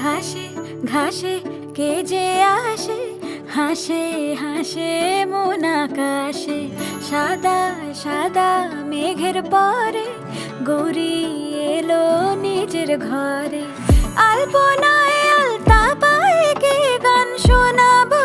ঘাসে ঘাসে কে যে আসে, হাসে হাসে মন আকাশে। সাদা সাদা মেঘের পরে গৌরী এলো নিজের ঘরে। আলপনায় আলতা পায়ে কে গান শোনাবো